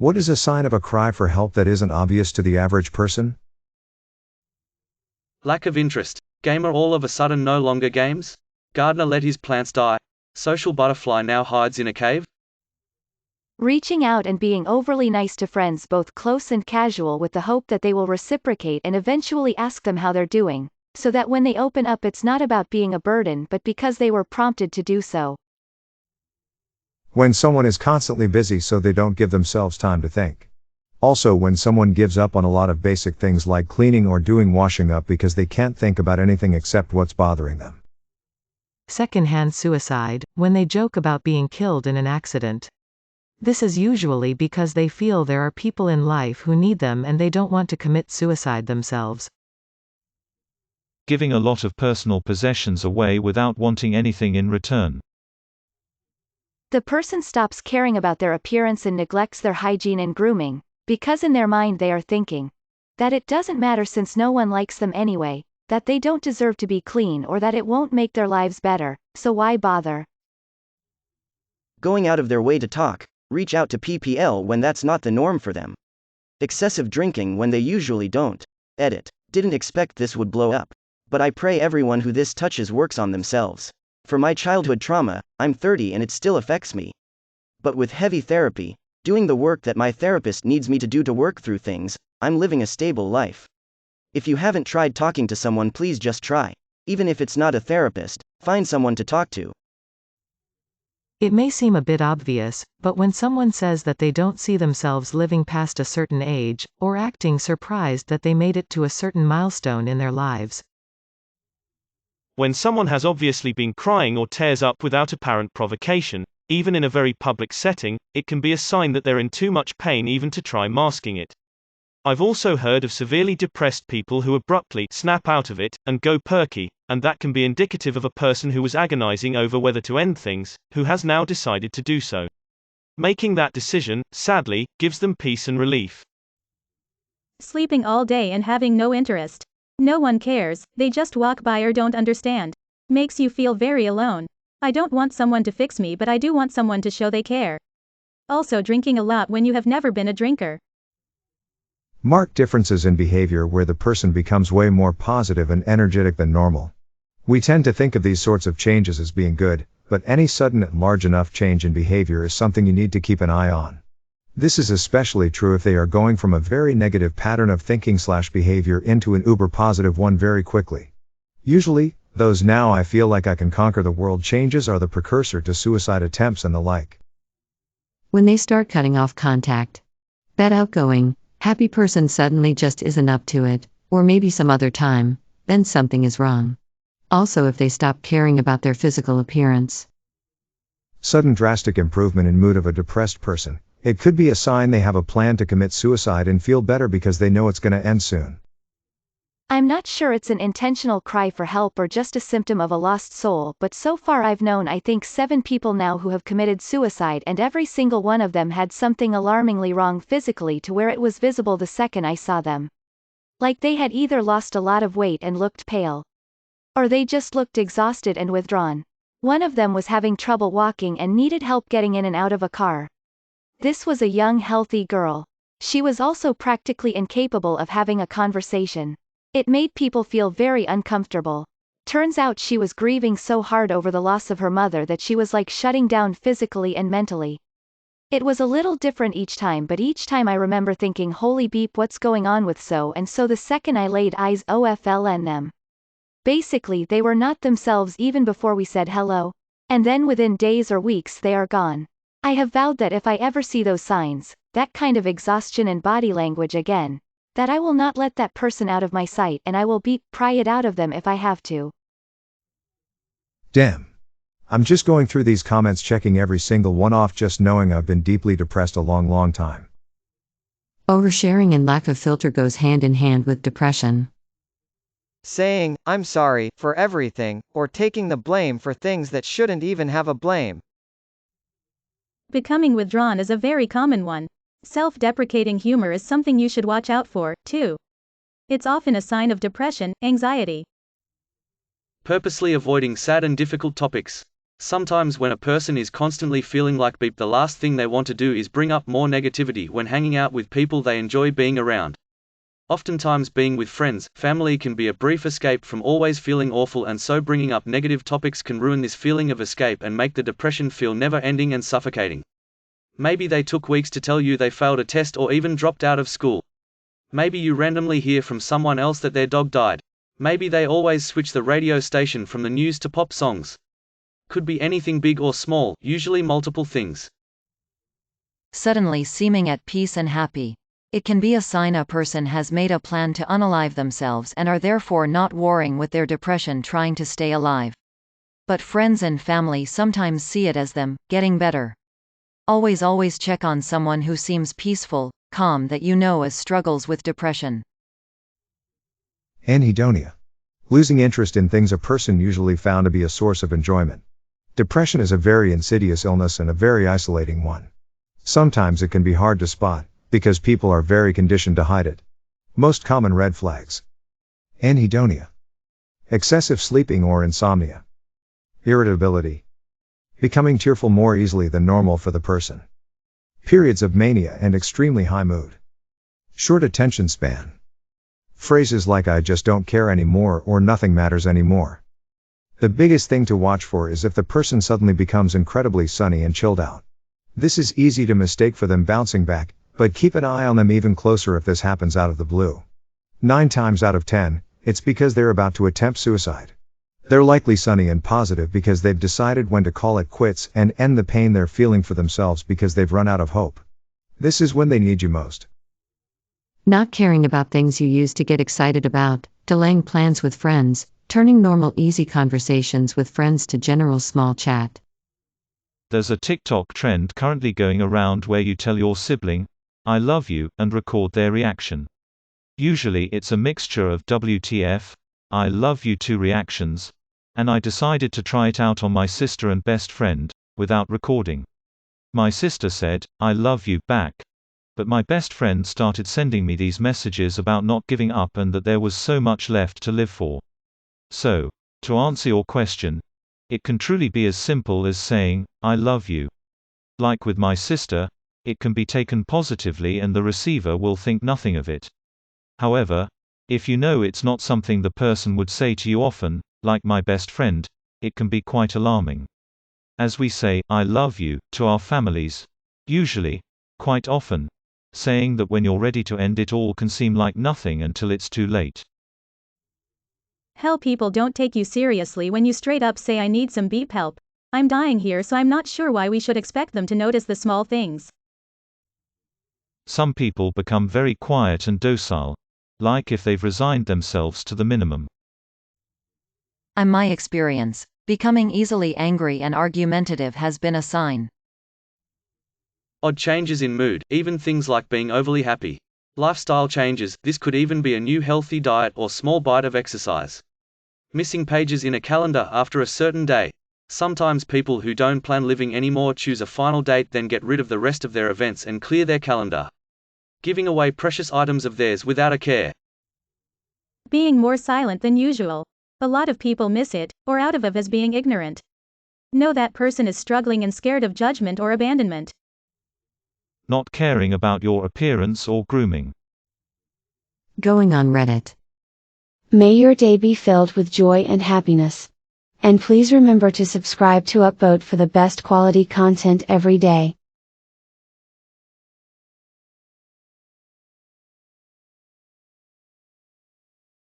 What is a sign of a cry for help that isn't obvious to the average person? Lack of interest. Gamer all of a sudden no longer games? Gardener let his plants die. Social butterfly now hides in a cave? Reaching out and being overly nice to friends both close and casual with the hope that they will reciprocate and eventually ask them how they're doing, so that when they open up it's not about being a burden but because they were prompted to do so. When someone is constantly busy so they don't give themselves time to think. Also when someone gives up on a lot of basic things like cleaning or doing washing up because they can't think about anything except what's bothering them. Secondhand suicide, when they joke about being killed in an accident. This is usually because they feel there are people in life who need them and they don't want to commit suicide themselves. Giving a lot of personal possessions away without wanting anything in return. The person stops caring about their appearance and neglects their hygiene and grooming, because in their mind they are thinking that it doesn't matter since no one likes them anyway, that they don't deserve to be clean or that it won't make their lives better, so why bother? Going out of their way to talk, reach out to PPL when that's not the norm for them. Excessive drinking when they usually don't. Edit. Didn't expect this would blow up. But I pray everyone who this touches works on themselves. For my childhood trauma, I'm 30 and it still affects me. But with heavy therapy, doing the work that my therapist needs me to do to work through things, I'm living a stable life. If you haven't tried talking to someone, please just try. Even if it's not a therapist, find someone to talk to. It may seem a bit obvious, but when someone says that they don't see themselves living past a certain age, or acting surprised that they made it to a certain milestone in their lives. When someone has obviously been crying or tears up without apparent provocation, even in a very public setting, it can be a sign that they're in too much pain even to try masking it. I've also heard of severely depressed people who abruptly snap out of it and go perky, and that can be indicative of a person who was agonizing over whether to end things, who has now decided to do so. Making that decision, sadly, gives them peace and relief. Sleeping all day and having no interest. No one cares, they just walk by or don't understand. Makes you feel very alone. I don't want someone to fix me, but I do want someone to show they care. Also drinking a lot when you have never been a drinker. Marked differences in behavior where the person becomes way more positive and energetic than normal. We tend to think of these sorts of changes as being good, but any sudden and large enough change in behavior is something you need to keep an eye on. This is especially true if they are going from a very negative pattern of thinking/behavior into an uber positive one very quickly. Usually, those "now I feel like I can conquer the world" changes are the precursor to suicide attempts and the like. When they start cutting off contact. That outgoing, happy person suddenly just isn't up to it, or maybe some other time, then something is wrong. Also if they stop caring about their physical appearance. Sudden drastic improvement in mood of a depressed person. It could be a sign they have a plan to commit suicide and feel better because they know it's gonna end soon. I'm not sure it's an intentional cry for help or just a symptom of a lost soul, but so far I've known I think 7 people now who have committed suicide, and every single one of them had something alarmingly wrong physically to where it was visible the second I saw them. Like they had either lost a lot of weight and looked pale, or they just looked exhausted and withdrawn. One of them was having trouble walking and needed help getting in and out of a car. This was a young healthy girl. She was also practically incapable of having a conversation. It made people feel very uncomfortable. Turns out she was grieving so hard over the loss of her mother that she was like shutting down physically and mentally. It was a little different each time, but each time I remember thinking, holy beep, what's going on with so and so the second I laid eyes on them. Basically they were not themselves even before we said hello. And then within days or weeks they are gone. I have vowed that if I ever see those signs, that kind of exhaustion and body language again, that I will not let that person out of my sight and I will pry it out of them if I have to. Damn. I'm just going through these comments, checking every single one off, just knowing I've been deeply depressed a long time. Oversharing and lack of filter goes hand in hand with depression. Saying, "I'm sorry," for everything, or taking the blame for things that shouldn't even have a blame. Becoming withdrawn is a very common one. Self-deprecating humor is something you should watch out for, too. It's often a sign of depression, anxiety. Purposely avoiding sad and difficult topics. Sometimes when a person is constantly feeling like beep, the last thing they want to do is bring up more negativity when hanging out with people they enjoy being around. Oftentimes being with friends, family can be a brief escape from always feeling awful, and so bringing up negative topics can ruin this feeling of escape and make the depression feel never-ending and suffocating. Maybe they took weeks to tell you they failed a test or even dropped out of school. Maybe you randomly hear from someone else that their dog died. Maybe they always switch the radio station from the news to pop songs. Could be anything big or small, usually multiple things. Suddenly seeming at peace and happy. It can be a sign a person has made a plan to unalive themselves and are therefore not warring with their depression, trying to stay alive. But friends and family sometimes see it as them getting better. Always check on someone who seems peaceful, calm, that you know struggles with depression. Anhedonia. Losing interest in things a person usually found to be a source of enjoyment. Depression is a very insidious illness and a very isolating one. Sometimes it can be hard to spot, because people are very conditioned to hide it. Most common red flags. Anhedonia. Excessive sleeping or insomnia. Irritability. Becoming tearful more easily than normal for the person. Periods of mania and extremely high mood. Short attention span. Phrases like "I just don't care anymore" or "nothing matters anymore." The biggest thing to watch for is if the person suddenly becomes incredibly sunny and chilled out. This is easy to mistake for them bouncing back, but keep an eye on them even closer if this happens out of the blue. 9 times out of 10, it's because they're about to attempt suicide. They're likely sunny and positive because they've decided when to call it quits and end the pain they're feeling for themselves because they've run out of hope. This is when they need you most. Not caring about things you used to get excited about, delaying plans with friends, turning normal easy conversations with friends to general small chat. There's a TikTok trend currently going around where you tell your sibling, "I love you," and record their reaction. Usually it's a mixture of "WTF, I love you too" reactions, and I decided to try it out on my sister and best friend, without recording. My sister said, "I love you" back. But my best friend started sending me these messages about not giving up and that there was so much left to live for. So, to answer your question, it can truly be as simple as saying, "I love you." Like with my sister, it can be taken positively and the receiver will think nothing of it. However, if you know it's not something the person would say to you often, like my best friend, it can be quite alarming. As we say "I love you" to our families, usually, quite often, saying that when you're ready to end it all can seem like nothing until it's too late. Hell, people don't take you seriously when you straight up say "I need some beep help. I'm dying here," so I'm not sure why we should expect them to notice the small things. Some people become very quiet and docile, like if they've resigned themselves to the minimum. In my experience, becoming easily angry and argumentative has been a sign. Odd changes in mood, even things like being overly happy. Lifestyle changes, this could even be a new healthy diet or small bite of exercise. Missing pages in a calendar after a certain day. Sometimes people who don't plan living anymore choose a final date, then get rid of the rest of their events and clear their calendar. Giving away precious items of theirs without a care. Being more silent than usual. A lot of people miss it, or out of as being ignorant. Know that person is struggling and scared of judgment or abandonment. Not caring about your appearance or grooming. Going on Reddit. May your day be filled with joy and happiness. And please remember to subscribe to Upvote for the best quality content every day.